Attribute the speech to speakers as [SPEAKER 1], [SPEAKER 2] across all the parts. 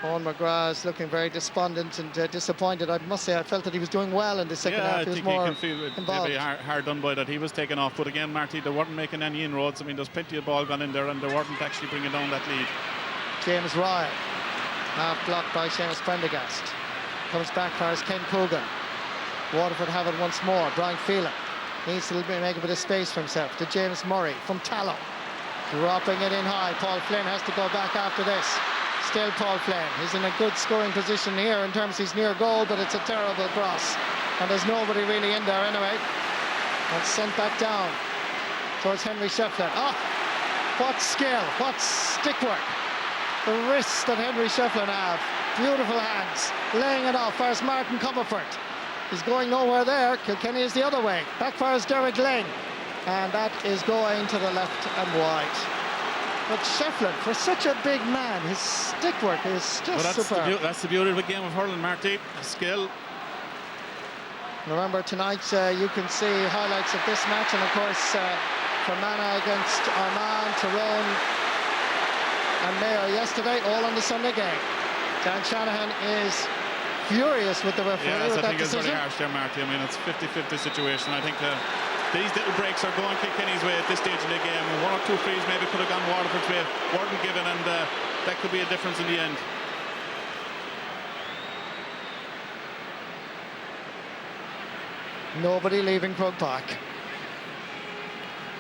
[SPEAKER 1] Owen McGrath's looking very despondent and disappointed. I must say I felt that he was doing well in the second half.
[SPEAKER 2] I
[SPEAKER 1] He was
[SPEAKER 2] think
[SPEAKER 1] more
[SPEAKER 2] you can feel it
[SPEAKER 1] involved.
[SPEAKER 2] maybe hard done by that he was taken off. But again, Marty, they weren't making any inroads. I mean, there's plenty of ball gone in there, and they weren't actually bringing down that lead.
[SPEAKER 1] James Ryle, half blocked by Seamus Prendergast. Comes back for Ken Coogan. Waterford have it once more. Brian Phelan needs to make a bit of space for himself. To James Murray from Tallow. Dropping it in high. Paul Flynn has to go back after this. Still Paul Flynn. He's in a good scoring position here in terms he's near goal, but it's a terrible cross. And there's nobody really in there anyway. And sent back down towards Henry Shefflin. Oh, what skill, what stick work. The wrists that Henry Shefflin have. Beautiful hands. Laying it off. There's Martin Comerford. He's going nowhere there. Kilkenny is the other way. Back fires Derek Lane. And that is going to the left and wide. But Shefflin, for such a big man, his stick work is just superb.
[SPEAKER 2] That's the beauty of a game of hurling, Marty. Skill.
[SPEAKER 1] Remember, tonight you can see highlights of this match, and of course, Fermanagh against Armagh, Tyrone and Mayo yesterday, all on the Sunday game. Dan Shanahan is furious with the referee with that decision.
[SPEAKER 2] I think it's very harsh there, Marty. I mean, it's 50-50 situation. I think these little breaks are going Kilkenny's way at this stage of the game. One or two frees maybe could have gone Waterford's way, weren't given, and that could be a difference in the end.
[SPEAKER 1] Nobody leaving Croke Park.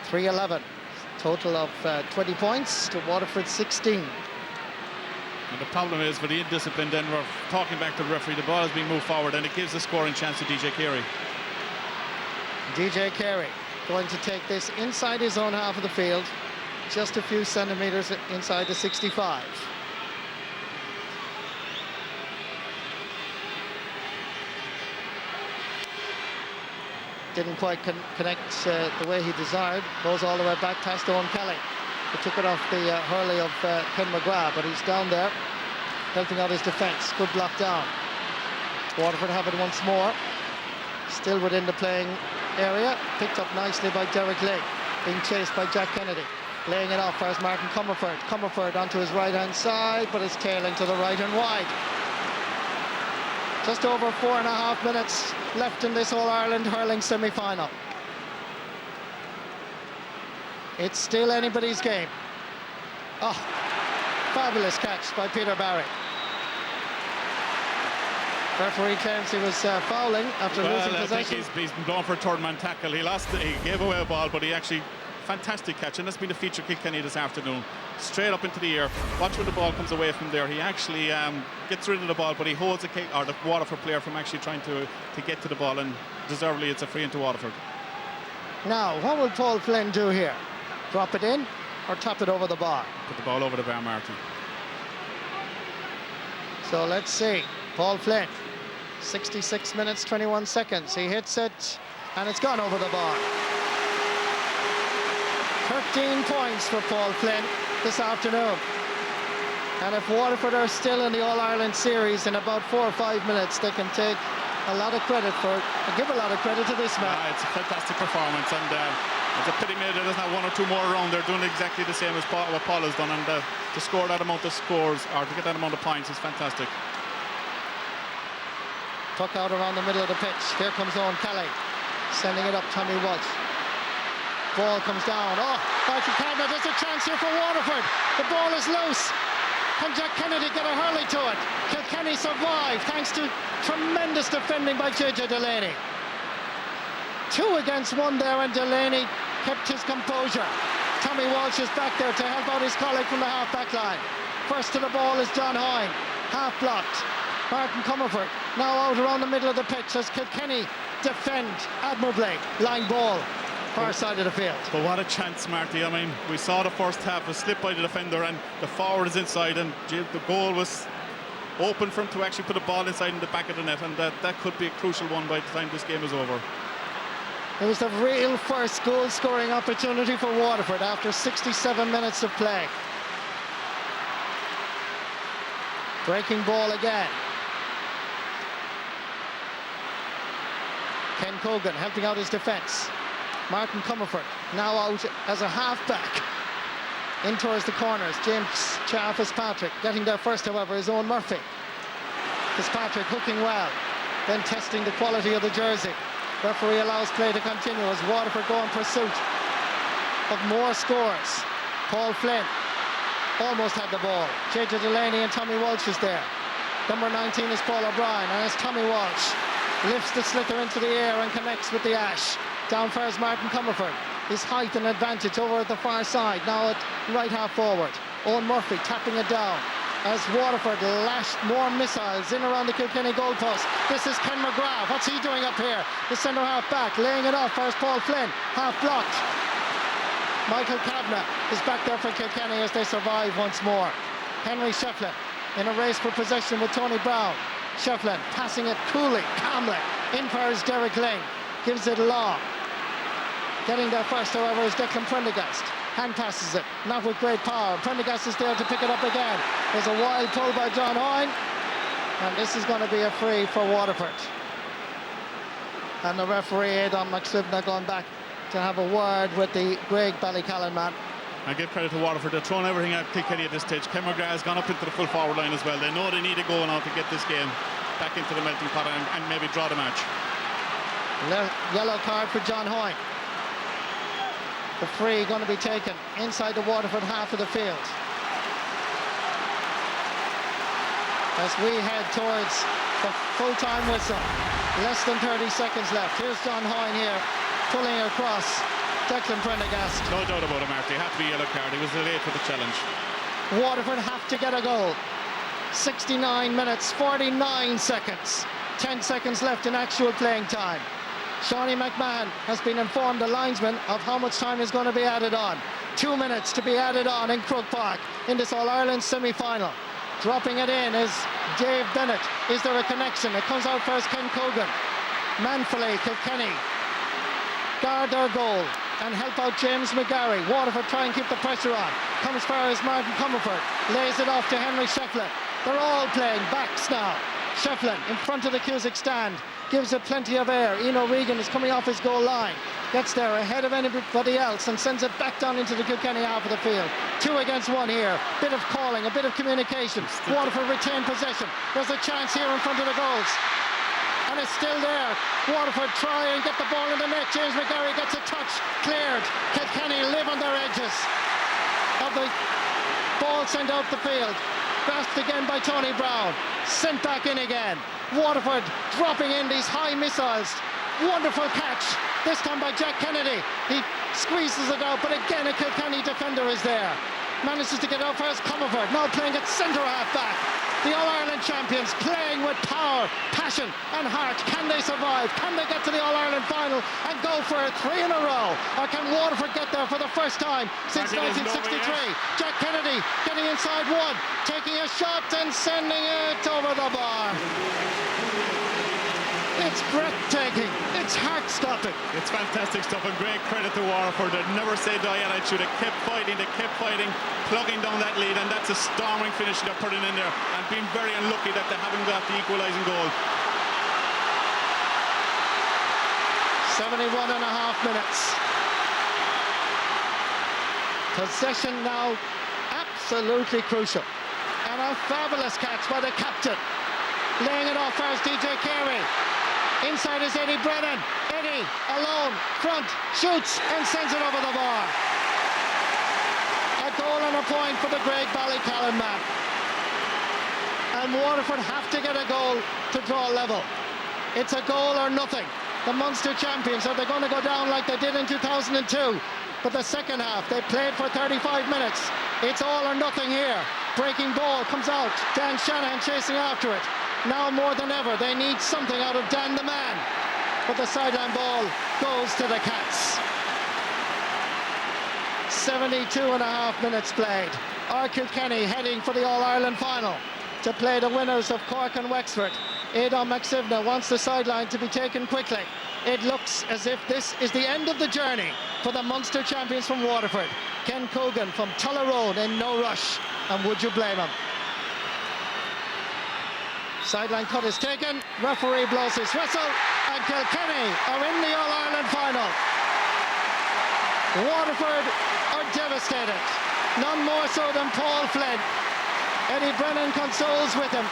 [SPEAKER 1] 3-11. Total of 20 points to Waterford 16.
[SPEAKER 2] And the problem is, for the indiscipline, then we're talking back to the referee, the ball is being moved forward and it gives the scoring chance to DJ Carey.
[SPEAKER 1] DJ Carey going to take this inside his own half of the field, just a few centimetres inside the 65. Didn't quite connect the way he desired. Goes all the way back past Owen Kelly. He took it off the hurley of Ken McGrath, but he's down there, helping out his defence. Good block down. Waterford have it once more. Still within the playing area. Picked up nicely by Derek Lake. Being chased by Jack Kennedy. Laying it off as Martin Comerford. Comerford onto his right-hand side, but it's tailing to the right and wide. Just over 4.5 minutes left in this All-Ireland hurling semi-final. It's still anybody's game. Oh, fabulous catch by Peter Barry. Referee claims he was fouling after losing possession.
[SPEAKER 2] I think he's been going for a third man tackle. He gave away a ball, but he actually, fantastic catch, and that's been the feature of Kilkenny this afternoon. Straight up into the air. Watch when the ball comes away from there. He actually gets rid of the ball, but he holds the Waterford player from actually trying to get to the ball, and deservedly it's a free into Waterford.
[SPEAKER 1] Now, what will Paul Flynn do here? Drop it in or tap it over the bar?
[SPEAKER 2] Put the ball over the bar, Martin.
[SPEAKER 1] So let's see. Paul Flynn, 66 minutes, 21 seconds. He hits it, and it's gone over the bar. 13 points for Paul Flynn this afternoon. And if Waterford are still in the All-Ireland series in about 4 or 5 minutes, they can take a lot of credit give a lot of credit to this man.
[SPEAKER 2] It's a fantastic performance, and it's a pity maybe there doesn't have 1 or 2 more around. They're doing exactly the same as what Paul has done, and to score that amount of scores, or to get that amount of points, is fantastic.
[SPEAKER 1] Puck out around the middle of the pitch. Here comes Owen Kelly, sending it up Tommy Walsh. Ball comes down. Oh, Michael Campbell, there's a chance here for Waterford. The ball is loose. Can Jack Kennedy get a hurley to it? Kilkenny survive thanks to tremendous defending by JJ Delaney. 2 against 1 there, and Delaney kept his composure. Tommy Walsh is back there to help out his colleague from the half-back line. First to the ball is John Hoyne, half-blocked. Martin Comerford now out around the middle of the pitch as Kilkenny defend admirably. Line ball, far side of the field.
[SPEAKER 2] But what a chance, Marty. I mean, we saw the first half was slipped by the defender, and the forward is inside, and the goal was open for him to actually put a ball inside in the back of the net, and that could be a crucial one by the time this game is over.
[SPEAKER 1] It was the real first goal-scoring opportunity for Waterford after 67 minutes of play. Breaking ball again. Ken Cogan helping out his defence. Martin Comerford now out as a half-back. In towards the corners. James Fitzpatrick getting there first, however, is Owen Murphy. Fitzpatrick hooking well, then testing the quality of the jersey. Referee allows play to continue as Waterford go in pursuit of more scores. Paul Flynn almost had the ball. JJ Delaney and Tommy Walsh is there. Number 19 is Paul O'Brien, and as Tommy Walsh lifts the sliotar into the air and connects with the ash. Down fares Martin Comerford. His height and advantage over at the far side, now at right half forward. Owen Murphy tapping it down as Waterford lashed more missiles in around the Kilkenny goalpost. This is Ken McGrath. What's he doing up here? The centre half back, laying it off. First Paul Flynn, half blocked. Michael Kavanagh is back there for Kilkenny as they survive once more. Henry Shefflin in a race for possession with Tony Brown. Shefflin passing it coolly, calmly. In fires Derek Ling, gives it long. Getting there first, however, is Declan Prendergast. Hand passes it, not with great power. Prendergast is there to pick it up again. There's a wild pull by John Hoyne, and this is going to be a free for Waterford. And the referee, Aidan McSlivna, gone back to have a word with the Greg Ballycallan man.
[SPEAKER 2] I give credit to Waterford. They're throwing everything at Kilkenny at this stage. Ken McGrath has gone up into the full forward line as well. They know they need a goal now to get this game back into the melting pot and maybe draw the match.
[SPEAKER 1] Yellow card for John Hoyne. The free going to be taken inside the Waterford half of the field. As we head towards the full-time whistle. Less than 30 seconds left. Here's John Hoyne here, pulling across Declan Prendergast.
[SPEAKER 2] No doubt about it, Marty. It had to be a yellow card. He was late for the challenge.
[SPEAKER 1] Waterford have to get a goal. 69 minutes, 49 seconds. 10 seconds left in actual playing time. Shawnee McMahon has been informed, the linesman, of how much time is going to be added on. 2 minutes to be added on in Croke Park in this All-Ireland semi-final. Dropping it in is Dave Bennett. Is there a connection? It comes out first Ken Cogan. Manfully, Kilkenny guard their goal and help out James McGarry. Waterford try and keep the pressure on. Comes far as Martin Comerford. Lays it off to Henry Shefflin. They're all playing backs now. Shefflin in front of the Cusack stand. Gives it plenty of air. Eno Regan is coming off his goal line. Gets there ahead of anybody else and sends it back down into the Kilkenny half of the field. 2 against 1 here. Bit of calling, a bit of communication. Waterford retain possession. There's a chance here in front of the goals. And it's still there. Waterford try and get the ball in the net. James McGarry gets a touch. Cleared. Kilkenny live on their edges of the ball sent out the field. Grasped again by Tony Brown. Sent back in again. Waterford dropping in these high missiles. Wonderful catch. This time by Jack Kennedy. He squeezes it out, but again a Kilkenny defender is there. Manages to get out first Comerford. Now playing at centre half back. The All-Ireland champions playing with power, passion and heart. Can they survive? Can they get to the All-Ireland final and go for it 3 in a row? Or can Waterford get there for the first time since 1963? Jack Kennedy getting inside one, taking a shot and sending it over the bar. It's breathtaking. It's heart-stopping.
[SPEAKER 2] It's fantastic stuff, and great credit to Waterford. They never say die attitude. They kept fighting, plugging down that lead, and that's a storming finish they're putting in there, and being very unlucky that they haven't got the equalising goal.
[SPEAKER 1] 71 and a half minutes. Possession now absolutely crucial. And a fabulous catch by the captain. Laying it off first, DJ Carey. Inside is Eddie Brennan. Eddie alone, front, shoots and sends it over the bar. A goal and a point for the Greg Ballycallan man. And Waterford have to get a goal to draw level. It's a goal or nothing. The Munster champions, are they going to go down like they did in 2002? But the second half, they played for 35 minutes. It's all or nothing here. Breaking ball comes out. Dan Shanahan chasing after it. Now more than ever, they need something out of Dan the man. But the sideline ball goes to the Cats. 72 and a half minutes played. Our Kilkenny heading for the All-Ireland final to play the winners of Cork and Wexford. Aidan McSlivna wants the sideline to be taken quickly. It looks as if this is the end of the journey for the Munster champions from Waterford. Ken Cogan from Tullaroan in no rush. And would you blame him? Sideline cut is taken, referee blows his whistle, and Kilkenny are in the All-Ireland final. Waterford are devastated. none more so than Paul Flynn. Eddie Brennan consoles with him.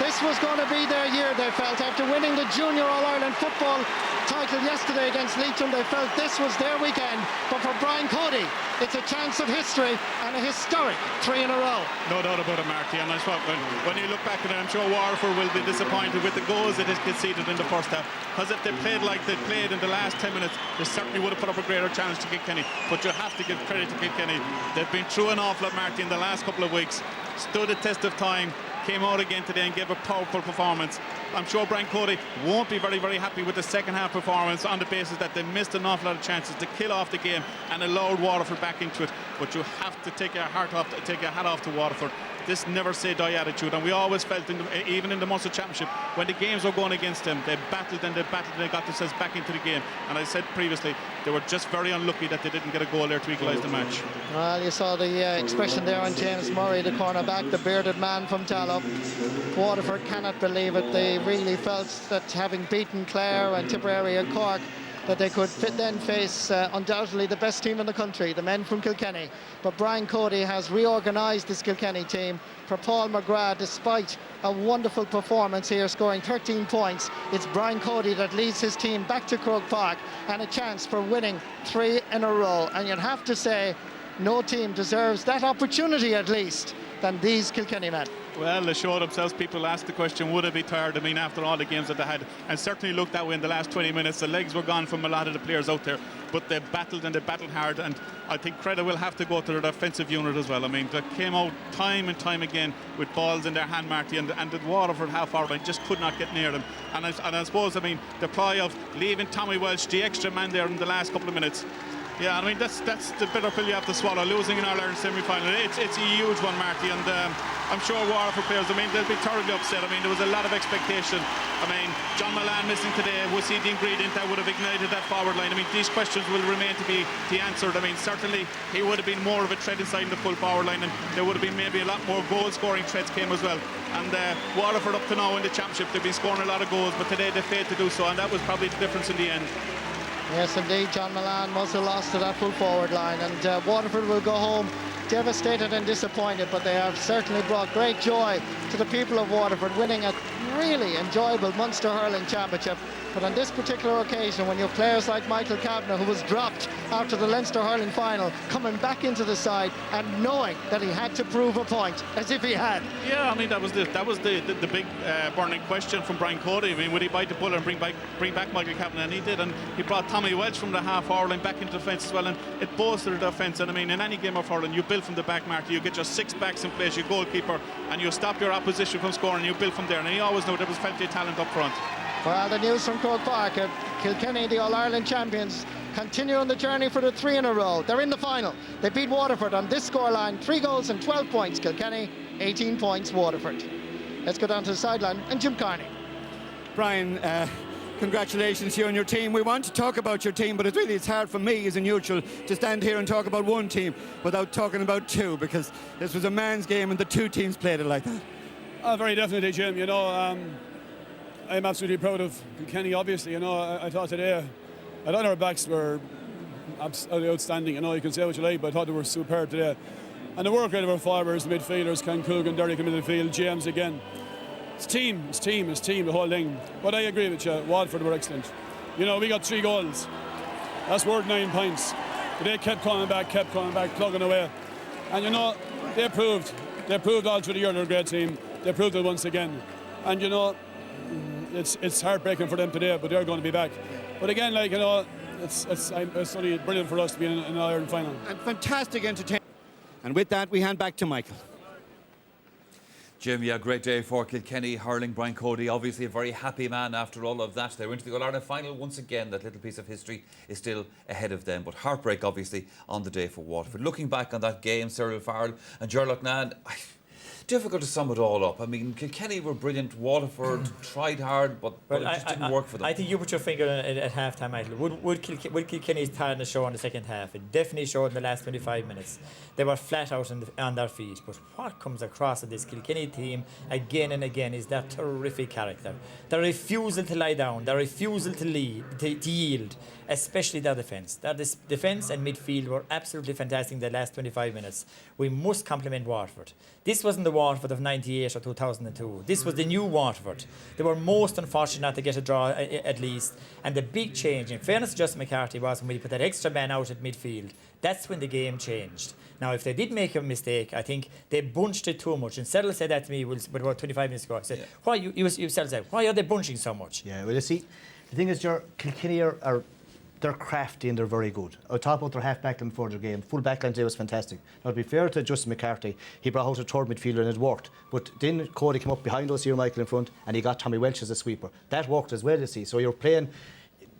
[SPEAKER 1] This was going to be their year, they felt. After winning the Junior All-Ireland football title yesterday against Leitrim, they felt this was their weekend. But for Brian Cody, it's a chance of history and a historic 3 in a row.
[SPEAKER 2] No doubt about it, Marty. And I suppose when you look back at it, I'm sure Waterford will be disappointed with the goals that is conceded in the first half. Because if they played like they played in the last 10 minutes, they certainly would have put up a greater challenge to Kilkenny. But you have to give credit to Kilkenny. They've been through an awful lot, Marty, in the last couple of weeks. Stood the test of time. Came out again today and gave a powerful performance. I'm sure Brian Cody won't be very, very happy with the second half performance on the basis that they missed an awful lot of chances to kill off the game and allowed Waterford back into it. But you have to take your hat off to Waterford. This never say die attitude, and we always felt even in the Munster Championship when the games were going against them, they battled and they got themselves back into the game. And I said previously, they were just very unlucky that they didn't get a goal there to equalise the match.
[SPEAKER 1] Well, you saw the expression there on James Murray, the cornerback, the bearded man from Tallow. Waterford cannot believe it. They really felt that having beaten Clare and Tipperary and Cork, that they could then face undoubtedly the best team in the country, the men from Kilkenny. But Brian Cody has reorganised this Kilkenny team. For Paul McGrath, despite a wonderful performance here, scoring 13 points, it's Brian Cody that leads his team back to Croke Park and a chance for winning 3 in a row. And you'd have to say, no team deserves that opportunity at least than these Kilkenny men.
[SPEAKER 2] Well, they showed themselves. People asked the question, would it be tired? I mean, after all the games that they had, and certainly looked that way in the last 20 minutes. The legs were gone from a lot of the players out there, but they battled and they battled hard, and I think credit will have to go to their defensive unit as well. I mean, they came out time and time again with balls in their hand, Marty, and the Waterford half-hour line just could not get near them. And I suppose, I mean, the ploy of leaving Tommy Welsh, the extra man there in the last couple of minutes, yeah, I mean, that's the bitter pill you have to swallow, losing in All-Ireland semi-final. It's a huge one, Marty, and I'm sure Waterford players, I mean, they'll be thoroughly upset. I mean, there was a lot of expectation. I mean, John Milan missing today, was he the ingredient that would have ignited that forward line? I mean, these questions will remain to be answered. I mean, certainly he would have been more of a threat inside the full forward line, and there would have been maybe a lot more goal-scoring threats came as well. And Waterford up to now in the championship, they've been scoring a lot of goals, but today they failed to do so, and that was probably the difference in the end.
[SPEAKER 1] Yes, indeed, John Milan must have lost to that full forward line, and Waterford will go home devastated and disappointed, but they have certainly brought great joy to the people of Waterford, winning a really enjoyable Munster Hurling Championship. But on this particular occasion, when you have players like Michael Kavanagh, who was dropped after the Leinster Hurling final, coming back into the side and knowing that he had to prove a point, as if he had.
[SPEAKER 2] Yeah, I mean, that was the big burning question from Brian Cody. I mean, would he bite the bullet and bring back Michael Kavanagh? And he did, and he brought Tommy Welch from the half-hour line back into defence as well, and it bolstered the defence. And I mean, in any game of hurling, you build from the back, Marty. You get your 6 backs in place, your goalkeeper, and you stop your opposition from scoring. You build from there, and he always knew there was plenty of talent up front.
[SPEAKER 1] Well, the news from Croke Park, Kilkenny, the All-Ireland champions, continue on the journey for the 3 in a row. They're in the final. They beat Waterford on this scoreline, 3 goals and 12 points. Kilkenny, 18 points, Waterford. Let's go down to the sideline and Jim Carney.
[SPEAKER 3] Brian, congratulations to you and your team. We want to talk about your team, but it's hard for me as a neutral to stand here and talk about one team without talking about two, because this was a man's game and the two teams played it like that.
[SPEAKER 4] Very definitely, Jim. You know, I'm absolutely proud of Kilkenny, obviously. You know, I thought today, I thought our backs were absolutely outstanding. You know, you can say what you like, but I thought they were superb today. And the work rate of our forwards, the midfielders, Ken Coogan, Derry come into the field, James again. It's team, the whole thing. But I agree with you, Waterford were excellent. You know, we got 3 goals. That's worth 9 points. But they kept coming back, plugging away. And you know, they proved all through the year they're a great team. They proved it once again. And you know, it's heartbreaking for them today, but they're going to be back. But again, like, you know, it's only brilliant for us to be in an Ireland final.
[SPEAKER 3] And fantastic entertainment. And with that, we hand back to Michael.
[SPEAKER 5] Jim, yeah, great day for Kilkenny hurling. Brian Cody, obviously a very happy man after all of that. They went to the All-Ireland final once again. That little piece of history is still ahead of them. But heartbreak, obviously, on the day for Waterford. Looking back on that game, Cyril Farrell and Gerald Nan, difficult to sum it all up. I mean, Kilkenny were brilliant. Waterford tried hard, but it just didn't work for them.
[SPEAKER 6] I think you put your finger on it at half-time, Michael. Would Kilkenny's tiredness show in the second half? It definitely showed in the last 25 minutes. They were flat out on their feet. But what comes across of this Kilkenny team again and again is their terrific character. Their refusal to lie down, their refusal to yield, especially their defence. Their defence and midfield were absolutely fantastic in the last 25 minutes. We must compliment Waterford. This wasn't the Waterford of 98 or 2002. This was the new Waterford. They were most unfortunate not to get a draw at least. And the big change, in fairness to Justin McCarthy, was when we put that extra man out at midfield. That's when the game changed. Now, if they did make a mistake, I think they bunched it too much. And Settle said that to me with about 25 minutes ago. I said, why, you said, why are they bunching so much?
[SPEAKER 7] Yeah, well, you see, the thing is, Kilkenny are they're crafty and they're very good. I talked about their half-back line before the game. Full back line today was fantastic. Now, to be fair to Justin McCarthy, he brought out a third midfielder and it worked. But then Cody came up behind us here, Michael, in front, and he got Tommy Welch as a sweeper. That worked as well, you see. So you're playing...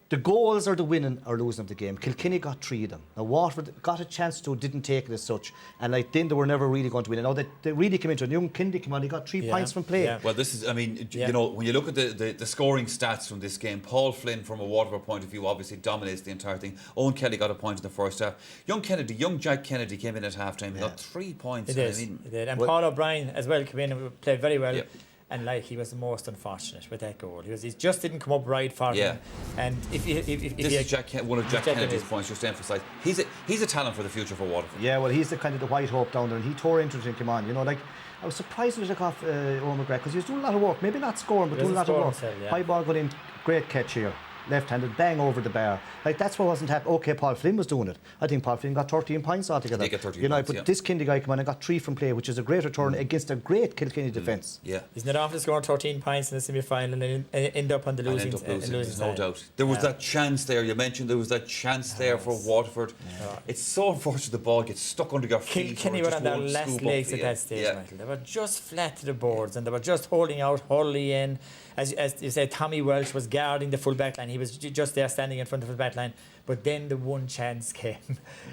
[SPEAKER 7] The goals are the winning or losing of the game. Kilkenny got 3 of them. Now, Waterford got a chance to, didn't take it as such. And then they were never really going to win it. Now, they really came into it. Young Kennedy came on, he got 3 points from play.
[SPEAKER 5] Yeah. Well, this is, I mean, you know, when you look at the scoring stats from this game, Paul Flynn, from a Waterford point of view, obviously dominates the entire thing. Owen Kelly got a point in the first half. Young Jack Kennedy came in at half-time. He got 3 points.
[SPEAKER 6] He did. And Paul O'Brien as well came in and played very well. Yeah. And he was the most unfortunate with that goal. He just didn't come up right for him. And if
[SPEAKER 5] this is one of Jack Kennedy's points, just to emphasise. He's a talent for the future for Waterford.
[SPEAKER 7] Yeah, well, he's the kind of the white hope down there, and he tore into it and came on. You know, I was surprised when he took off Owen McGrath because he was doing a lot of work. Maybe not scoring, but doing a lot of work. High ball got in, great catch here. Left-handed, bang over the bar. That's what wasn't happening. Okay, Paul Flynn was doing it. I think Paul Flynn got 13 points altogether.
[SPEAKER 5] He got 13 points,
[SPEAKER 7] but this Kennedy guy came on and got 3 from play, which is a great return against a great Kilkenny defence.
[SPEAKER 5] Yeah.
[SPEAKER 6] Isn't it often scoring 13 points in the semi-final and end up on the losing
[SPEAKER 5] There's no doubt. There was that chance there. You mentioned there was that chance there for Waterford. Yeah. It's so unfortunate the ball gets stuck under your feet.
[SPEAKER 6] Kilkenny were on their last legs at that stage, Michael. They were just flat to the boards and they were just holding out Hurling in. As you said, Tommy Welch was guarding the full back line. He was just there standing in front of the back line. But then the one chance came,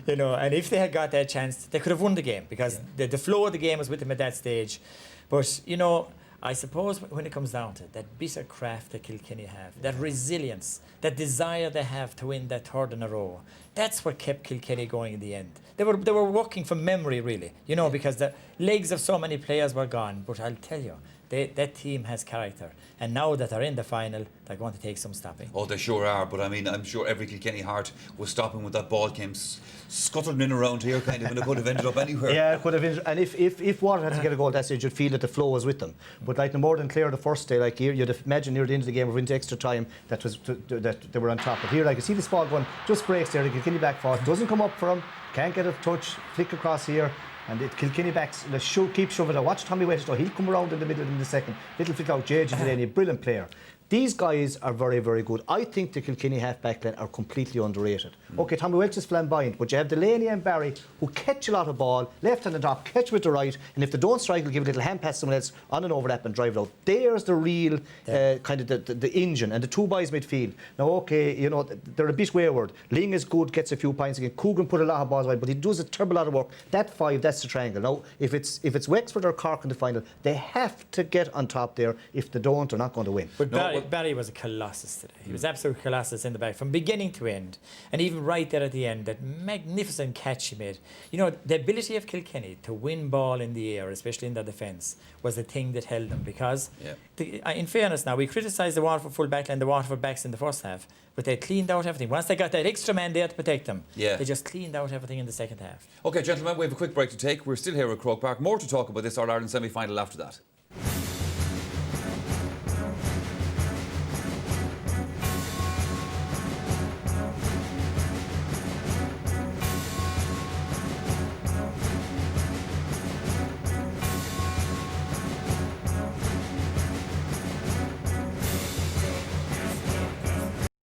[SPEAKER 6] you know. And if they had got that chance, they could have won the game because the flow of the game was with them at that stage. But, you know, I suppose when it comes down to it, that bitter craft that Kilkenny have, that resilience, that desire they have to win that third in a row, that's what kept Kilkenny going in the end. They were working from memory, really, you know, because the legs of so many players were gone. But I'll tell you, that team has character. And now that they're in the final, they're going to take some stopping.
[SPEAKER 5] Oh, they sure are. But I mean, I'm sure every Kilkenny heart was stopping when that ball came scuttling in around here, kind of, and it could have ended up anywhere.
[SPEAKER 7] Yeah, it could have. And if Waterford had to get a goal at that stage, you'd feel that the flow was with them. But no more than clear the first day, you'd imagine near the end of the game or into extra time that they were on top. But here, you see this ball going, just breaks there. The Kilkenny back forward doesn't come up for him, can't get a touch, flick across here. And Kilkenny backs, keep shoving it. Watch Tommy Welch, he'll come around in the middle in the second. Little flick out, JJ Delaney, brilliant player. These guys are very, very good. I think the Kilkenny half-back line are completely underrated. Okay, Tommy Welch is flamboyant, but you have Delaney and Barry who catch a lot of ball, left on the top, catch with the right, and if they don't strike, they'll give a little hand pass to someone else on an overlap and drive it out. There's the real kind of the engine, and the 2 boys midfield. Now, okay, you know, they're a bit wayward. Ling is good, gets a few points again. Coogan put a lot of balls away, but he does a terrible lot of work. That 5, that's the triangle. Now, if it's Wexford or Cork in the final, they have to get on top there. If they don't, they're not going to win.
[SPEAKER 6] But Barry was a colossus today. He was absolute colossus in the back from beginning to end, and even right there at the end, that magnificent catch he made. You know, the ability of Kilkenny to win ball in the air, especially in their defence, was the thing that held them. Because, in fairness, now we criticised the Waterford full back line, the Waterford backs in the first half, but they cleaned out everything. Once they got that extra man there to protect them, they just cleaned out everything in the second half.
[SPEAKER 5] Okay, gentlemen, we have a quick break to take. We're still here at Croke Park. More to talk about this All-Ireland semi-final after that.